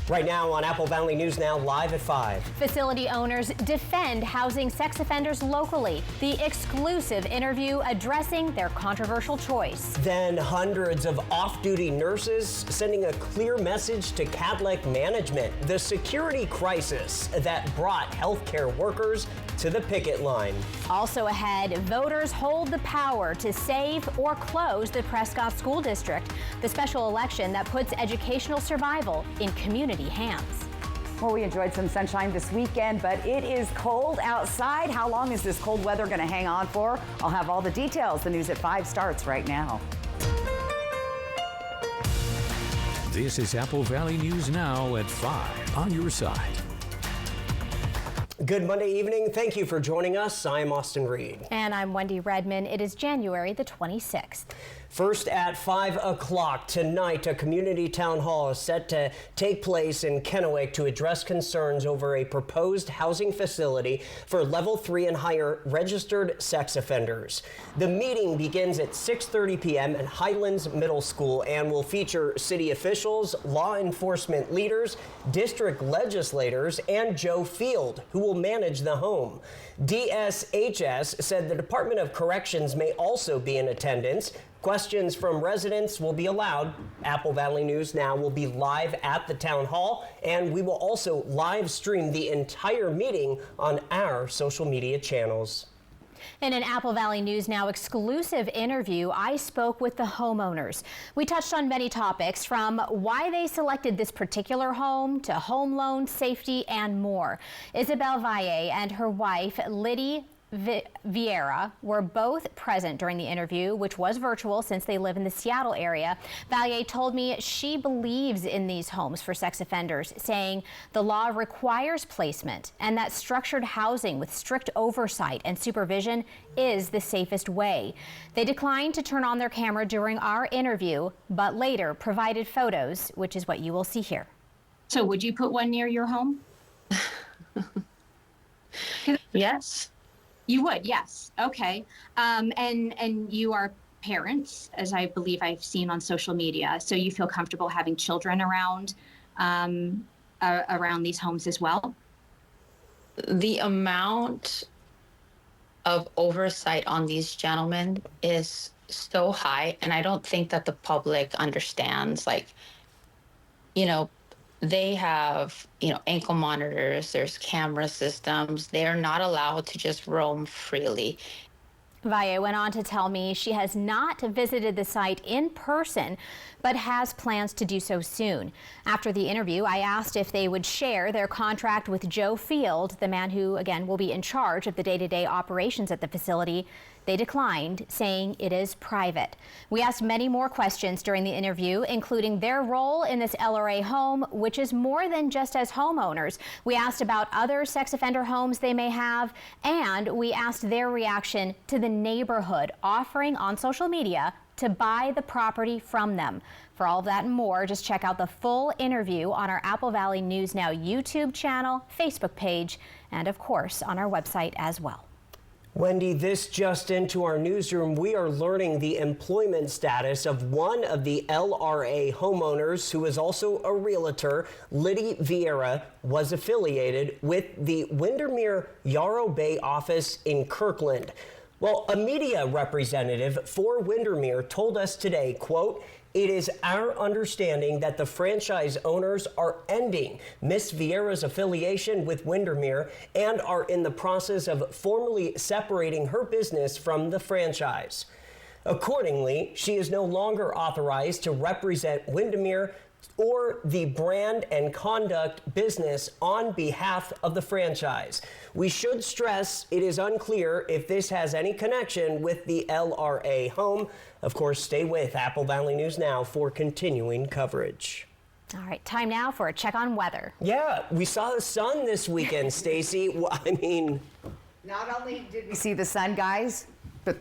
Right now on Apple Valley News Now, live at 5. Facility owners defend housing sex offenders locally. The exclusive interview addressing their controversial choice. Then hundreds of off-duty nurses sending a clear message to Cadleck management. The security crisis that brought healthcare workers to the picket line. Also ahead, voters hold the power to save or close the Prescott School District, the special election that puts educational survival in community hands. Well, we enjoyed some sunshine this weekend, but it is cold outside. How long is this cold weather going to hang on for? I'll have all the details. The News at 5 starts right now. This is Apple Valley News Now at 5 on your side. Good Monday evening. Thank you for joining us. I'm Austin Reed. And I'm Wendy Redman. It is January the 26th. First at 5 o'clock tonight, a community town hall is set to take place in Kennewick to address concerns over a proposed housing facility for level 3 and higher registered sex offenders. The meeting begins at 6:30 p.m. at Highlands Middle School and will feature city officials, law enforcement leaders, district legislators, and Joe Field, who will manage the home. DSHS said the Department of Corrections may also be in attendance. Questions from residents will be allowed. Apple Valley News Now will be live at the town hall, and we will also live stream the entire meeting on our social media channels. In an Apple Valley News Now exclusive interview, I spoke with the homeowners. We touched on many topics, from why they selected this particular home to home loan, safety, and more. Isabel Valle and her wife, Liddy Vieira, were both present during the interview, which was virtual since they live in the Seattle area. Valle told me she believes in these homes for sex offenders, saying the law requires placement and that structured housing with strict oversight and supervision is the safest way. They declined to turn on their camera during our interview, but later provided photos, which is what you will see here. So would you put one near your home? Yes. You would, yes. Okay. And you are parents, as I believe I've seen on social media. So you feel comfortable having children around these homes as well? The amount of oversight on these gentlemen is so high, and I don't think that the public understands. They have, ankle monitors, there's camera systems. They are not allowed to just roam freely. Valle went on to tell me she has not visited the site in person, but has plans to do so soon. After the interview, I asked if they would share their contract with Joe Field, the man who, again, will be in charge of the day-to-day operations at the facility. They declined, saying it is private. We asked many more questions during the interview, including their role in this LRA home, which is more than just as homeowners. We asked about other sex offender homes they may have, and we asked their reaction to the neighborhood offering on social media to buy the property from them. For all of that and more, just check out the full interview on our Apple Valley News Now YouTube channel, Facebook page, and of course on our website as well. Wendy, this just into our newsroom, we are learning the employment status of one of the LRA homeowners who is also a realtor. Liddy Vieira was affiliated with the Windermere Yarrow Bay office in Kirkland. Well, a media representative for Windermere told us today, quote, "It is our understanding that the franchise owners are ending Miss Vieira's affiliation with Windermere and are in the process of formally separating her business from the franchise. Accordingly, she is no longer authorized to represent Windermere or the brand and conduct business on behalf of the franchise. We should stress it is unclear if this has any connection with the LRA home." Of course, stay with Apple Valley News Now for continuing coverage. All right, time now for a check on weather. Yeah, we saw the sun this weekend, Stacy. I mean, not only did we see the sun, guys, but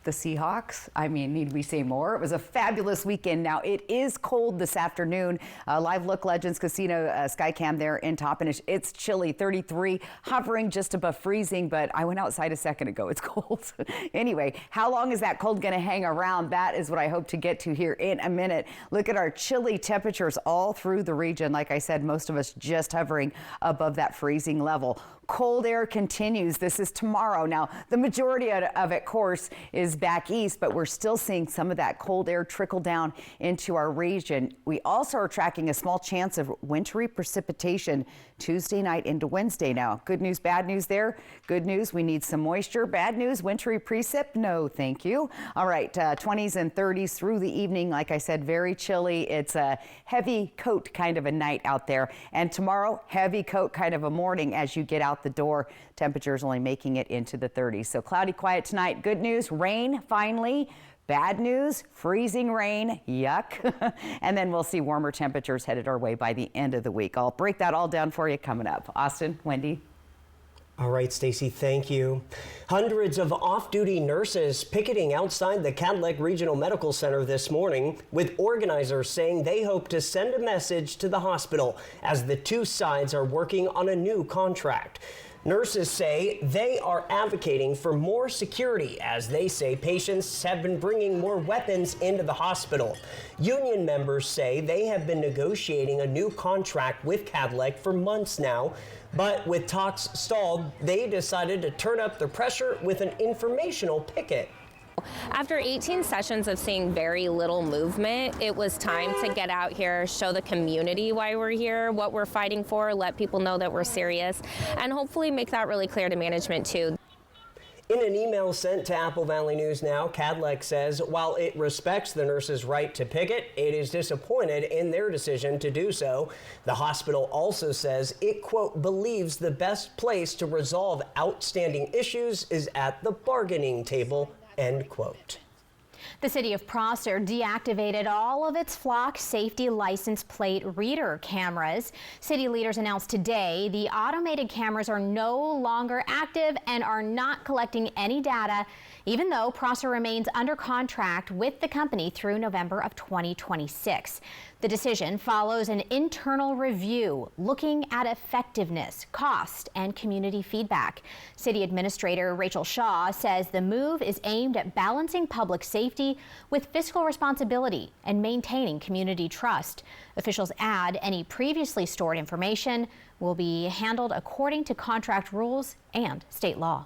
the Seahawks. I mean, need we say more? It was a fabulous weekend. Now, it is cold this afternoon. Live Look Legends Casino Skycam there in Toppenish. It's chilly, 33, hovering just above freezing, but I went outside a second ago. It's cold. Anyway, how long is that cold going to hang around? That is what I hope to get to here in a minute. Look at our chilly temperatures all through the region. Like I said, most of us just hovering above that freezing level. Cold air continues. This is tomorrow. Now, the majority of it, of course, is back east, but we're still seeing some of that cold air trickle down into our region. We also are tracking a small chance of wintry precipitation Tuesday night into Wednesday. Now, good news, bad news there. Good news, we need some moisture. Bad news, wintry precip. No, thank you. All right, 20s and 30s through the evening. Like I said, very chilly. It's a heavy coat kind of a night out there. And tomorrow, heavy coat kind of a morning as you get out the door. Temperatures only making it into the 30s. So cloudy, quiet tonight. Good news, rain finally. Bad news, freezing rain, yuck. And then we'll see warmer temperatures headed our way by the end of the week. I'll break that all down for you coming up. Austin, Wendy. All right, Stacey, thank you. Hundreds of off-duty nurses picketing outside the Cadillac Regional Medical Center this morning, with organizers saying they hope to send a message to the hospital as the two sides are working on a new contract. Nurses say they are advocating for more security as they say patients have been bringing more weapons into the hospital. Union members say they have been negotiating a new contract with Cadillac for months now, but with talks stalled, they decided to turn up the pressure with an informational picket. After 18 sessions of seeing very little movement, it was time to get out here, show the community why we're here, what we're fighting for, let people know that we're serious, and hopefully make that really clear to management too. In an email sent to Apple Valley News Now, Cadillac says while it respects the nurses' right to picket, it is disappointed in their decision to do so. The hospital also says it, quote, believes the best place to resolve outstanding issues is at the bargaining table, end quote. The city of Prosser deactivated all of its flock safety license plate reader cameras. City leaders announced today the automated cameras are no longer active and are not collecting any data, even though Prosser remains under contract with the company through November of 2026. The decision follows an internal review looking at effectiveness, cost, and community feedback. City Administrator Rachel Shaw says the move is aimed at balancing public safety with fiscal responsibility and maintaining community trust. Officials add any previously stored information will be handled according to contract rules and state law.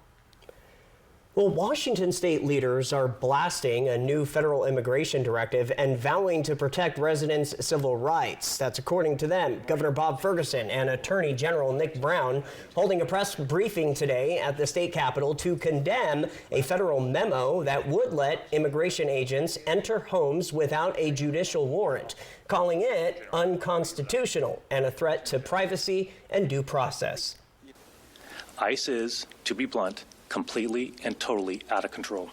Well, Washington state leaders are blasting a new federal immigration directive and vowing to protect residents' civil rights. That's according to them. Governor Bob Ferguson and Attorney General Nick Brown holding a press briefing today at the state capitol to condemn a federal memo that would let immigration agents enter homes without a judicial warrant, calling it unconstitutional and a threat to privacy and due process. ICE is, to be blunt, completely and totally out of control.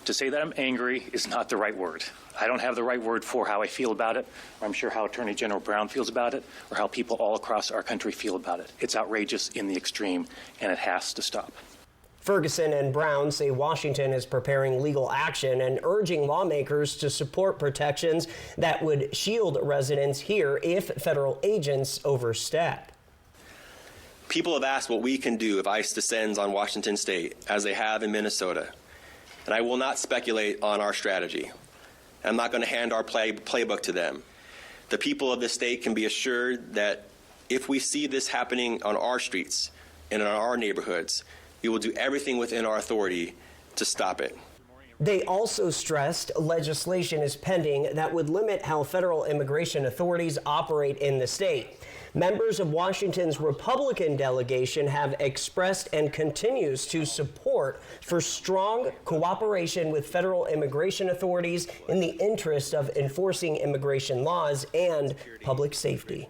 To say that I'm angry is not the right word. I don't have the right word for how I feel about it, or I'm sure how Attorney General Brown feels about it, or how people all across our country feel about it. It's outrageous in the extreme, and it has to stop. Ferguson and Brown say Washington is preparing legal action and urging lawmakers to support protections that would shield residents here if federal agents overstep. People have asked what we can do if ICE descends on Washington state, as they have in Minnesota. And I will not speculate on our strategy. I'm not going to hand our playbook to them. The people of this state can be assured that if we see this happening on our streets and in our neighborhoods, we will do everything within our authority to stop it. They also stressed legislation is pending that would limit how federal immigration authorities operate in the state. Members of Washington's Republican delegation have expressed and continues to support for strong cooperation with federal immigration authorities in the interest of enforcing immigration laws and public safety.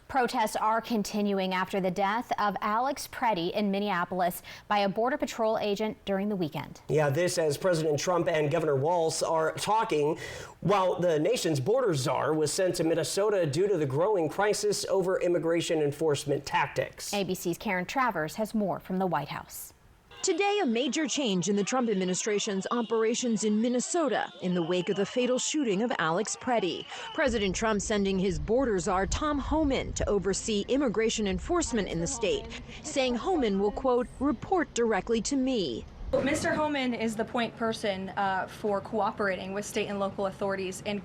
Protests are continuing after the death of Alex Preddy in Minneapolis by a Border Patrol agent during the weekend. Yeah, this as President Trump and Governor Walz are talking while the nation's border czar was sent to Minnesota due to the growing crisis over immigration enforcement tactics. ABC's Karen Travers has more from the White House. Today, a major change in the Trump administration's operations in Minnesota in the wake of the fatal shooting of Alex Preddy. President Trump sending his border czar Tom Homan to oversee immigration enforcement in the state, saying Homan will, quote, report directly to me. Mr. Homan is the point person for cooperating with state and local authorities and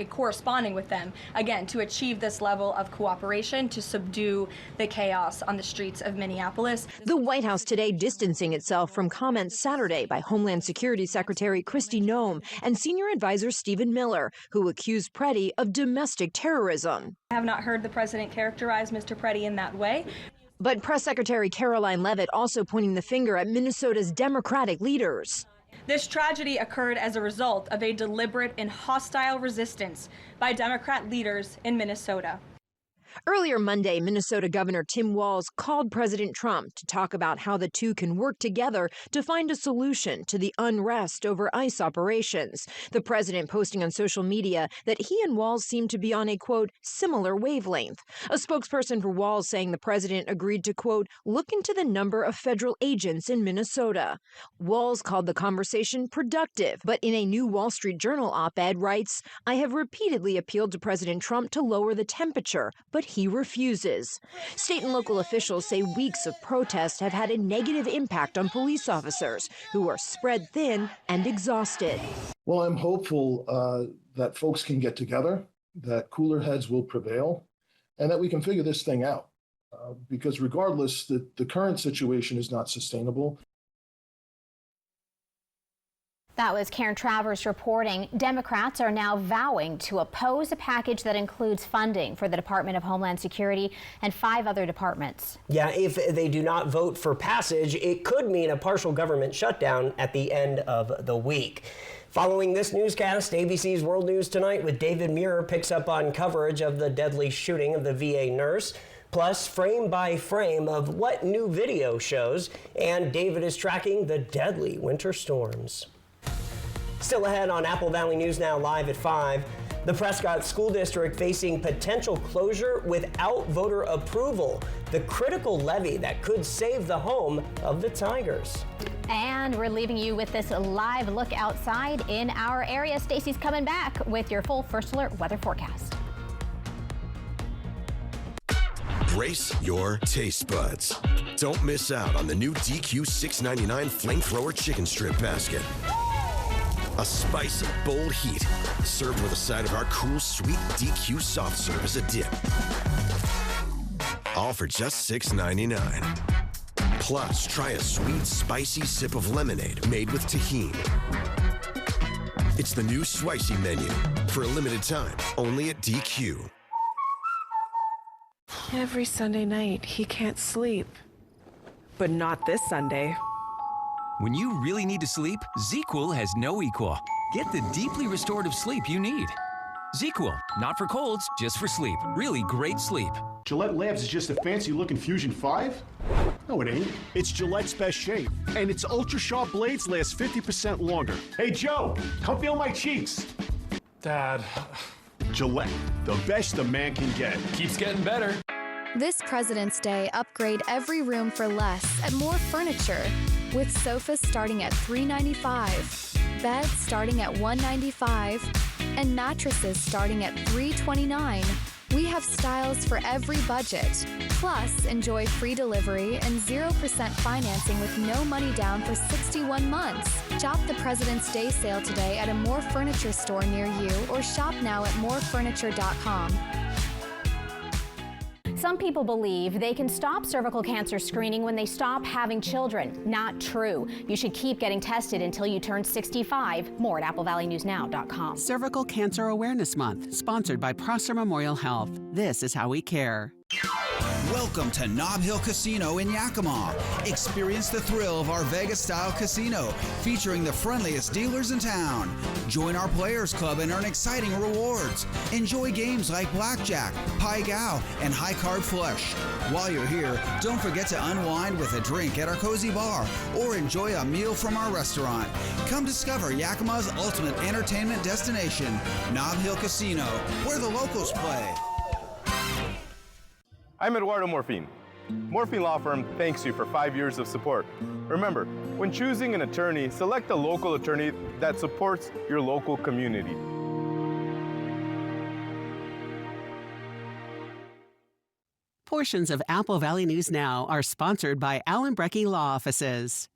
corresponding with them, again, to achieve this level of cooperation to subdue the chaos on the streets of Minneapolis. The White House today distancing itself from comments Saturday by Homeland Security Secretary Kristi Noem and senior advisor Stephen Miller, who accused Preddy of domestic terrorism. I have not heard the president characterize Mr. Preddy in that way. But Press Secretary Caroline Leavitt also pointing the finger at Minnesota's Democratic leaders. This tragedy occurred as a result of a deliberate and hostile resistance by Democrat leaders in Minnesota. Earlier Monday, Minnesota Governor Tim Walz called President Trump to talk about how the two can work together to find a solution to the unrest over ICE operations. The president posting on social media that he and Walz seem to be on a, quote, similar wavelength. A spokesperson for Walz saying the president agreed to, quote, look into the number of federal agents in Minnesota. Walz called the conversation productive, but in a new Wall Street Journal op-ed writes, I have repeatedly appealed to President Trump to lower the temperature, but he refuses. State and local officials say weeks of protests have had a negative impact on police officers who are spread thin and exhausted. Well, I'm hopeful that folks can get together, that cooler heads will prevail, and that we can figure this thing out. Because regardless, the current situation is not sustainable. That was Karen Travers reporting. Democrats are now vowing to oppose a package that includes funding for the Department of Homeland Security and 5 other departments. Yeah, if they do not vote for passage, it could mean a partial government shutdown at the end of the week. Following this newscast, ABC's World News Tonight with David Muir picks up on coverage of the deadly shooting of the VA nurse, plus frame by frame of what new video shows, and David is tracking the deadly winter storms. Still ahead on Apple Valley News Now live at 5. The Prescott School District facing potential closure without voter approval. The critical levy that could save the home of the Tigers. And we're leaving you with this live look outside in our area. Stacy's coming back with your full First Alert weather forecast. Brace your taste buds. Don't miss out on the new DQ $6.99 Flamethrower Chicken Strip Basket. A spicy, bold heat, served with a side of our cool, sweet DQ soft serve as a dip. All for just $6.99. Plus, try a sweet, spicy sip of lemonade made with tahini. It's the new Spicy menu for a limited time, only at DQ. Every Sunday night, he can't sleep. But not this Sunday. When you really need to sleep, ZzzQuil has no equal. Get the deeply restorative sleep you need. ZzzQuil, not for colds, just for sleep. Really great sleep. Gillette Labs is just a fancy-looking Fusion 5? No, it ain't. It's Gillette's best shave, and its ultra-sharp blades last 50% longer. Hey, Joe, come feel my cheeks. Dad. Gillette, the best a man can get. Keeps getting better. This President's Day, upgrade every room for less at More Furniture. With sofas starting at $395, beds starting at $195, and mattresses starting at $329. We have styles for every budget. Plus, enjoy free delivery and 0% financing with no money down for 61 months. Shop the President's Day sale today at a More Furniture store near you or shop now at morefurniture.com. Some people believe they can stop cervical cancer screening when they stop having children. Not true. You should keep getting tested until you turn 65. More at applevalleynewsnow.com. Cervical Cancer Awareness Month, sponsored by Prosser Memorial Health. This is how we care. Welcome to Nob Hill Casino in Yakima. Experience the thrill of our Vegas-style casino, featuring the friendliest dealers in town. Join our Players Club and earn exciting rewards. Enjoy games like Blackjack, Pai Gow, and High Card Flush. While you're here, don't forget to unwind with a drink at our cozy bar or enjoy a meal from our restaurant. Come discover Yakima's ultimate entertainment destination, Nob Hill Casino, where the locals play. I'm Eduardo Morfin. Morphine Law Firm thanks you for 5 years of support. Remember, when choosing an attorney, select a local attorney that supports your local community. Portions of Apple Valley News Now are sponsored by Allen Brecky Law Offices.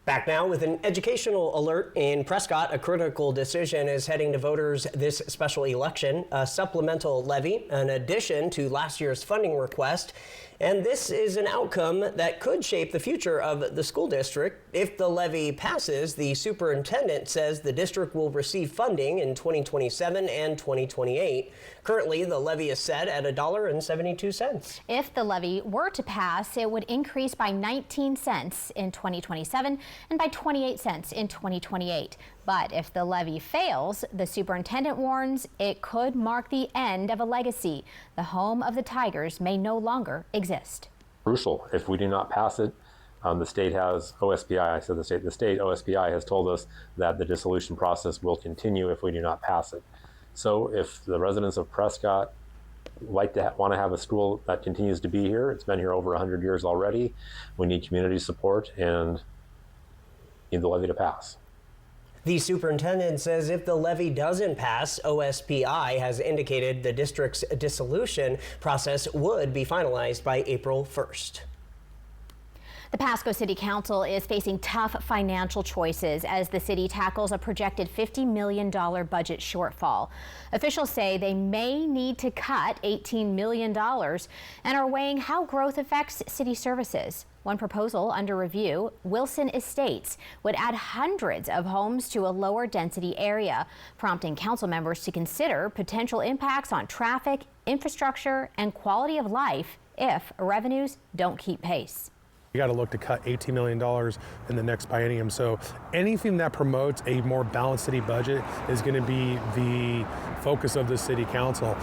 Back now with an educational alert in Prescott. A critical decision is heading to voters this special election, a supplemental levy, in addition to last year's funding request. And this is an outcome that could shape the future of the school district. If the levy passes, the superintendent says the district will receive funding in 2027 and 2028. Currently, the levy is set at $1.72. If the levy were to pass, it would increase by 19 cents in 2027 and by 28 cents in 2028. But if the levy fails, the superintendent warns it could mark the end of a legacy. The home of the Tigers may no longer exist. Crucial. If we do not pass it, the state has OSPI. I said the state OSPI has told us that the dissolution process will continue if we do not pass it. So if the residents of Prescott want to have a school that continues to be here, it's been here over 100 years already. We need community support and need the levy to pass. The superintendent says if the levy doesn't pass, OSPI has indicated the district's dissolution process would be finalized by April 1st. The Pasco City Council is facing tough financial choices as the city tackles a projected $50 million budget shortfall. Officials say they may need to cut $18 million and are weighing how growth affects city services. One proposal under review, Wilson Estates, would add hundreds of homes to a lower density area, prompting council members to consider potential impacts on traffic, infrastructure, and quality of life if revenues don't keep pace. You got to look to cut $18 million in the next biennium. So anything that promotes a more balanced city budget is going to be the focus of the city council.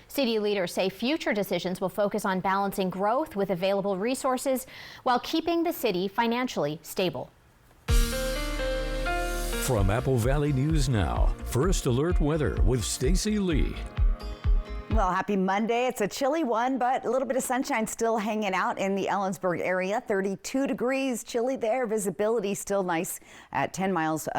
City leaders say future decisions will focus on balancing growth with available resources while keeping the city financially stable. From Apple Valley News Now, First Alert Weather with Stacy Lee. Well, happy Monday. It's a chilly one, but a little bit of sunshine still hanging out in the Ellensburg area. 32 degrees, chilly there. Visibility still nice at 10 miles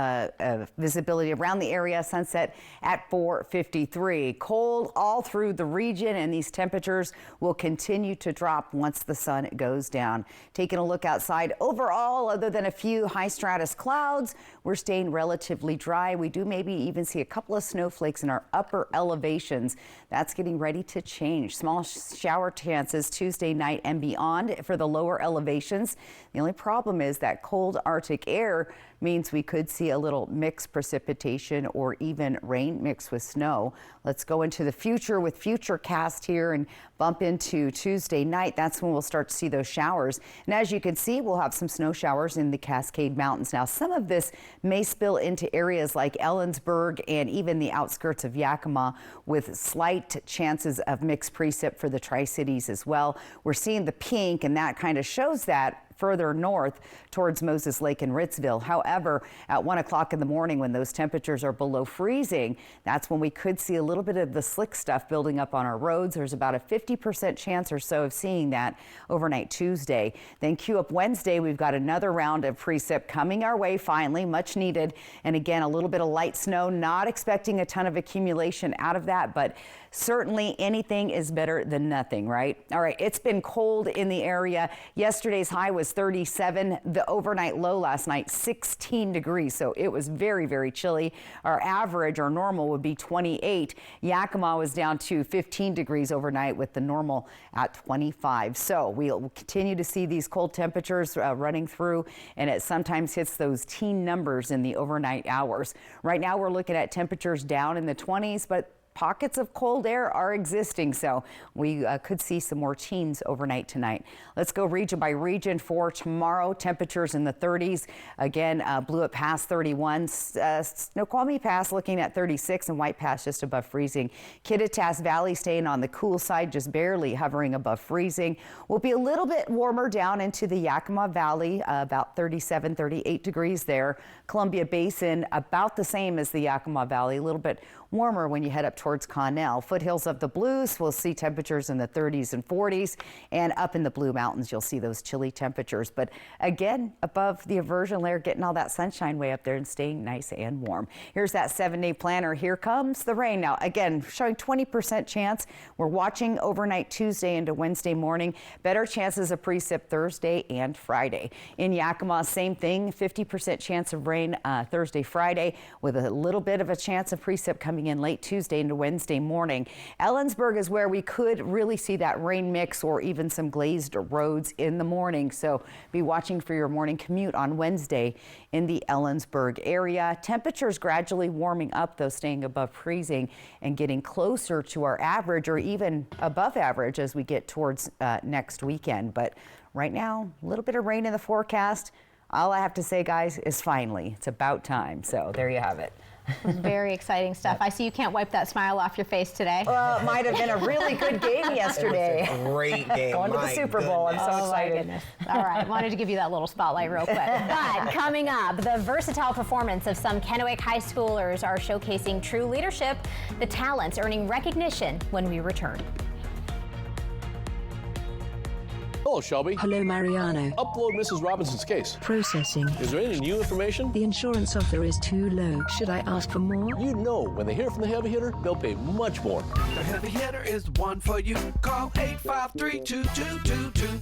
visibility around the area. Sunset at 4:53. Cold all through the region, and these temperatures will continue to drop once the sun goes down. Taking a look outside, overall, other than a few high stratus clouds, we're staying relatively dry. We do maybe even see a couple of snowflakes in our upper elevations. That's getting ready to change. Small shower chances Tuesday night and beyond for the lower elevations. The only problem is that cold Arctic air means we could see a little mixed precipitation or even rain mixed with snow. Let's go into the future with Futurecast here and bump into Tuesday night. That's when we'll start to see those showers. And as you can see, we'll have some snow showers in the Cascade Mountains. Now, some of this may spill into areas like Ellensburg and even the outskirts of Yakima with slight chances of mixed precip for the Tri-Cities as well. We're seeing the pink, and that kind of shows that further north towards Moses Lake and Ritzville. However, at 1 o'clock in the morning, when those temperatures are below freezing, that's when we could see a little bit of the slick stuff building up on our roads. There's about a 50% chance or so of seeing that overnight Tuesday. Then cue up Wednesday, we've got another round of precip coming our way finally, much needed. And again, a little bit of light snow, not expecting a ton of accumulation out of that, but certainly anything is better than nothing, right? All right, it's been cold in the area. Yesterday's high was 37. The overnight low last night, 16 degrees. So it was very, very chilly. Our average or normal would be 28. Yakima was down to 15 degrees overnight with the normal at 25. So we'll continue to see these cold temperatures running through, and it sometimes hits those teen numbers in the overnight hours. Right now we're looking at temperatures down in the 20s, but pockets of cold air are existing, so we could see some more teens overnight tonight. Let's go region by region for tomorrow. Temperatures in the 30s. Again, Blewett Pass 31, Snoqualmie Pass looking at 36, and White Pass just above freezing. Kittitas Valley staying on the cool side, just barely hovering above freezing. Will be a little bit warmer down into the Yakima Valley, about 37, 38 degrees there. Columbia Basin about the same as the Yakima Valley, a little bit warmer when you head up towards Connell. Foothills of the Blues will see temperatures in the 30s and 40s, and up in the Blue Mountains you'll see those chilly temperatures. But again, above the aversion layer, getting all that sunshine way up there and staying nice and warm. Here's that 7-day planner. Here comes the rain. Now again, showing 20% chance. We're watching overnight Tuesday into Wednesday morning. Better chances of precip Thursday and Friday. In Yakima, same thing, 50% chance of rain Thursday, Friday, with a little bit of a chance of precip coming in late Tuesday into Wednesday morning. Ellensburg is where we could really see that rain mix or even some glazed roads in the morning. So be watching for your morning commute on Wednesday in the Ellensburg area. Temperatures gradually warming up, though, staying above freezing and getting closer to our average or even above average as we get towards next weekend. But right now, a little bit of rain in the forecast. All I have to say, guys, is finally, it's about time. So there you have it. Very exciting stuff. I see you can't wipe that smile off your face today. Well, it might have been a really good game yesterday. It was a great game. Going to the Super Bowl. I'm so excited. My goodness. All right, wanted to give you that little spotlight real quick. But coming up, the versatile performance of some Kennewick high schoolers are showcasing true leadership, the talents earning recognition when we return. Hello, Shelby. Hello, Mariano. Upload Mrs. Robinson's case. Processing. Is there any new information? The insurance offer is too low. Should I ask for more? You know, when they hear from the heavy hitter, they'll pay much more. The heavy hitter is one for you. Call 853-2222.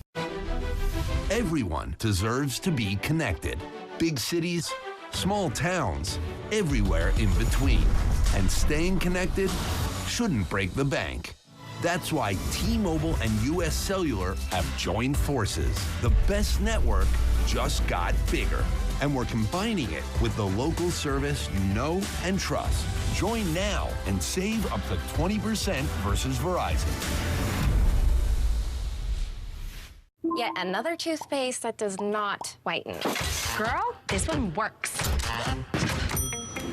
Everyone deserves to be connected. Big cities, small towns, everywhere in between. And staying connected shouldn't break the bank. That's why T-Mobile and U.S. Cellular have joined forces. The best network just got bigger. And we're combining it with the local service you know and trust. Join now and save up to 20% versus Verizon. Yet another toothpaste that does not whiten. Girl, this one works.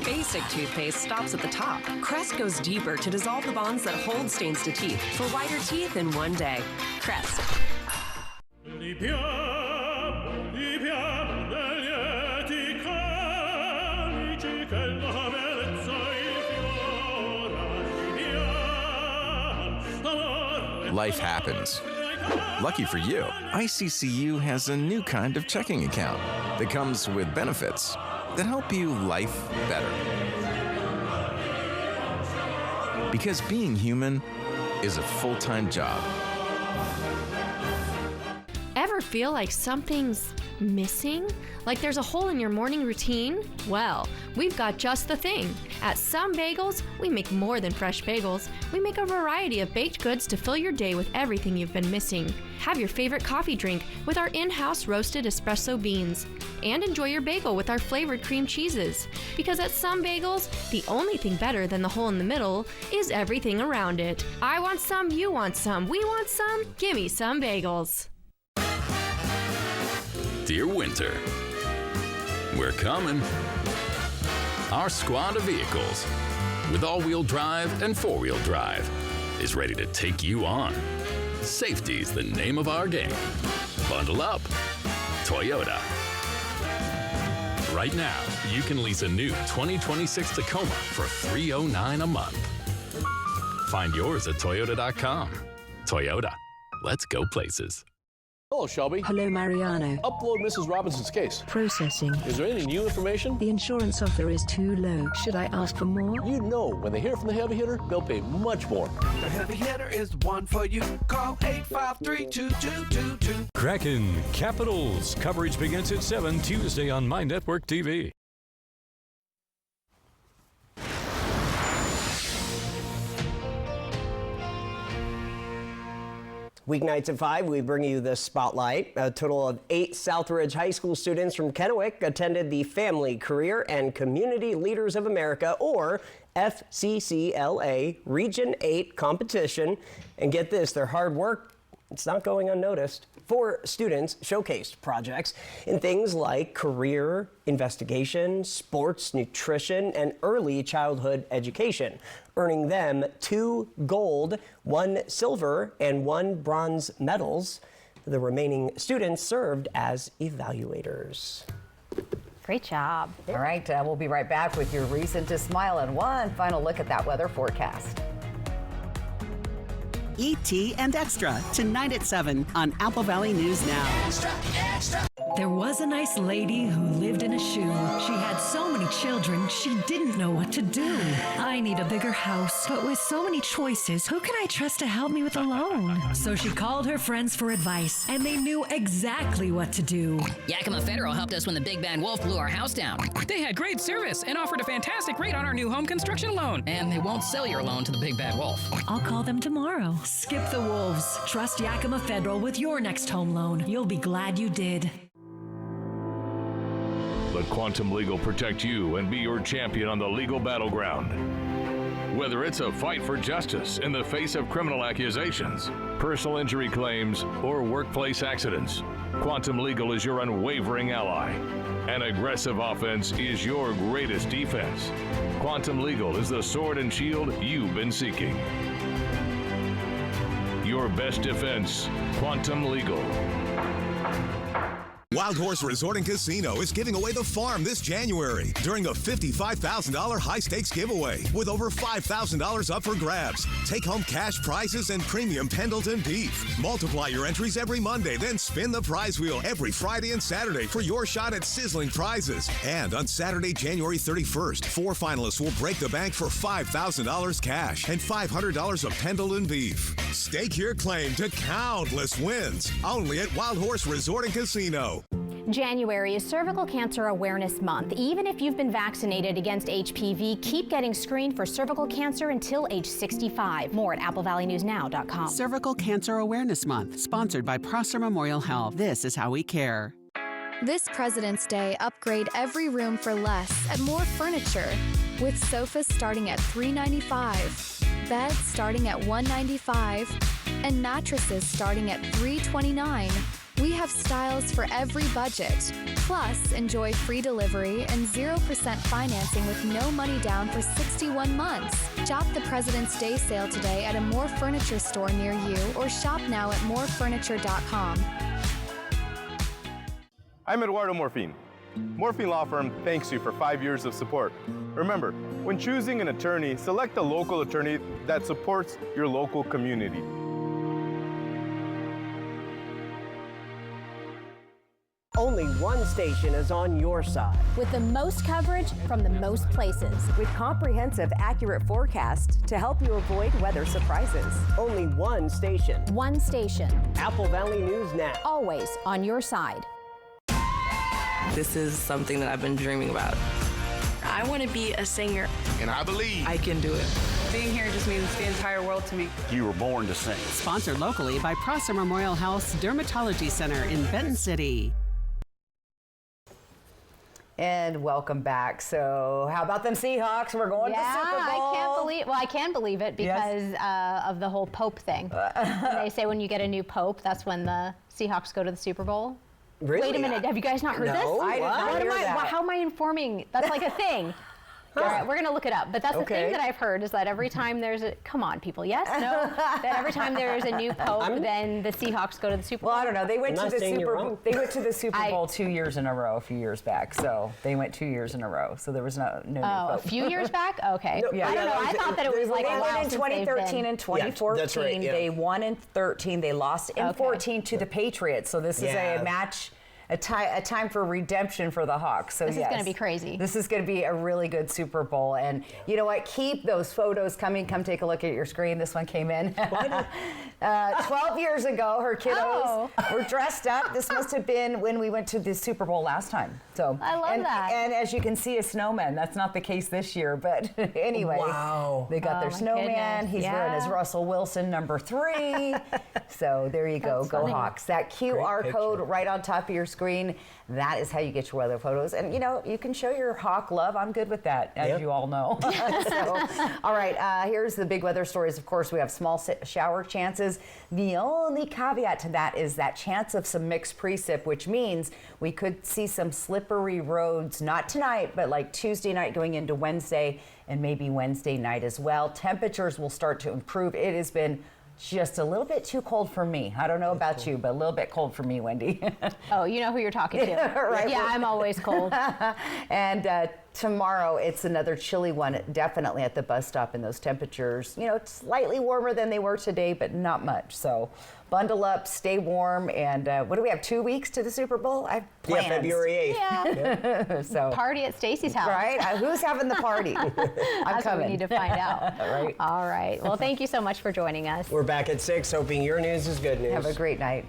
Basic toothpaste stops at the top. Crest goes deeper to dissolve the bonds that hold stains to teeth for whiter teeth in one day. Crest. Life happens. Lucky for you, ICCU has a new kind of checking account that comes with benefits that help you life better. Because being human is a full-time job. Ever feel like something's missing? Like there's a hole in your morning routine? Well, we've got just the thing. At Some Bagels, we make more than fresh bagels. We make a variety of baked goods to fill your day with everything you've been missing. Have your favorite coffee drink with our in-house roasted espresso beans. And enjoy your bagel with our flavored cream cheeses. Because at Some Bagels, the only thing better than the hole in the middle is everything around it. I want some, you want some, we want some, gimme Some Bagels. Dear Winter, we're coming. Our squad of vehicles, with all-wheel drive and four-wheel drive, is ready to take you on. Safety's the name of our game. Bundle up. Toyota. Right now, you can lease a new 2026 Tacoma for $309 a month. Find yours at Toyota.com. Toyota. Let's go places. Hello, Shelby. Hello, Mariano. Upload Mrs. Robinson's case. Processing. Is there any new information? The insurance offer is too low. Should I ask for more? You know, when they hear from the heavy hitter, they'll pay much more. The heavy hitter is one for you. Call 853-2222. Kraken Capitals. Coverage begins at 7 Tuesday on My Network TV. Weeknights at 5, we bring you the spotlight. A total of 8 Southridge High School students from Kennewick attended the Family, Career, and Community Leaders of America, or FCCLA, Region 8 competition. And get this, their hard work, it's not going unnoticed. 4 students showcased projects in things like career, investigation, sports, nutrition, and early childhood education, earning them 2 gold, 1 silver, and 1 bronze medals. The remaining students served as evaluators. Great job. All right, we'll be right back with your reason to smile and one final look at that weather forecast. E.T. and Extra, tonight at 7 on Apple Valley News Now. Extra, extra. There was a nice lady who lived in a shoe. She had so many children, she didn't know what to do. I need a bigger house, but with so many choices, who can I trust to help me with a loan? So she called her friends for advice, and they knew exactly what to do. Yakima Federal helped us when the big bad wolf blew our house down. They had great service and offered a fantastic rate on our new home construction loan. And they won't sell your loan to the big bad wolf. I'll call them tomorrow. Skip the wolves. Trust Yakima Federal with your next home loan. You'll be glad you did. Let Quantum Legal protect you and be your champion on the legal battleground. Whether it's a fight for justice in the face of criminal accusations, personal injury claims, or workplace accidents, Quantum Legal is your unwavering ally. An aggressive offense is your greatest defense. Quantum Legal is the sword and shield you've been seeking. Your best defense, Quantum Legal. Wild Horse Resort and Casino is giving away the farm this January during a $55,000 high-stakes giveaway with over $5,000 up for grabs. Take home cash prizes and premium Pendleton beef. Multiply your entries every Monday, then spin the prize wheel every Friday and Saturday for your shot at sizzling prizes. And on Saturday, January 31st, 4 finalists will break the bank for $5,000 cash and $500 of Pendleton beef. Stake your claim to countless wins only at Wild Horse Resort and Casino. January is Cervical Cancer Awareness Month. Even if you've been vaccinated against HPV, keep getting screened for cervical cancer until age 65. More at applevalleyNewsNow.com. Cervical Cancer Awareness Month, sponsored by Prosser Memorial Health. This is how we care. This President's Day, upgrade every room for less and more furniture. With sofas starting at $395, beds starting at $195, and mattresses starting at $329. We have styles for every budget. Plus, enjoy free delivery and 0% financing with no money down for 61 months. Shop the President's Day sale today at a More Furniture store near you or shop now at morefurniture.com. I'm Eduardo Morfin. Morfin Law Firm thanks you for 5 years of support. Remember, when choosing an attorney, select a local attorney that supports your local community. Only one station is on your side. With the most coverage from the most places. With comprehensive, accurate forecasts to help you avoid weather surprises. Only one station. One station. Apple Valley News Now. Always on your side. This is something that I've been dreaming about. I want to be a singer. And I believe I can do it. Being here just means the entire world to me. You were born to sing. Sponsored locally by Prosser Memorial Health's Dermatology Center in Benton City. And welcome back. So how about them Seahawks? We're going to Super Bowl. I can't believe it because of the whole Pope thing. And they say when you get a new Pope, that's when the Seahawks go to the Super Bowl. Really? Wait a minute, have you guys not heard this? I did not hear that. How am I informing? That's like a thing. All right, we're going to look it up. But that's the thing that I've heard is that every time there's a, come on people, yes, no? That every time there's a new Pope, then the Seahawks go to the Super Bowl. Well, I don't know. They went to the Super Bowl 2 years in a row, a few years back. So they went 2 years in a row. So there was no new Pope. A few years back? Okay. No, I don't know. I thought that it was like they went in 2013 and 2014. Yeah, that's right, yeah. They won in 13. They lost in 14 to the Patriots. So this is a match. A time for redemption for the Hawks. So this is going to be crazy. This is going to be a really good Super Bowl. And you know what? Keep those photos coming. Come take a look at your screen. This one came in 12 years ago. Her kiddos were dressed up. This must have been when we went to the Super Bowl last time. So I love that. And as you can see, a snowman. That's not the case this year. But anyway, they got their snowman. Goodness. He's wearing his Russell Wilson #3. So there you go. Go Hawks. That QR code right on top of your screen. That is how you get your weather photos. And, you know, you can show your Hawk love. I'm good with that, as you all know. All right, here's the big weather stories. Of course, we have small shower chances. The only caveat to that is that chance of some mixed precip, which means we could see some slippery roads, not tonight, but like Tuesday night going into Wednesday and maybe Wednesday night as well. Temperatures will start to improve. It has been just a little bit too cold for me. I don't know about you, but a little bit cold for me, Wendy. Oh, you know who you're talking to. Right. Yeah, I'm always cold. And tomorrow, it's another chilly one, definitely at the bus stop in those temperatures. You know, it's slightly warmer than they were today, but not much. So bundle up, stay warm, and what do we have, 2 weeks to the Super Bowl? I have plans. Yeah, February 8th. Yeah. So party at Stacy's house. Right? Who's having the party? I'm That's coming. what we need to find out. Right. All right. Well, thank you so much for joining us. We're back at 6, hoping your news is good news. Have a great night.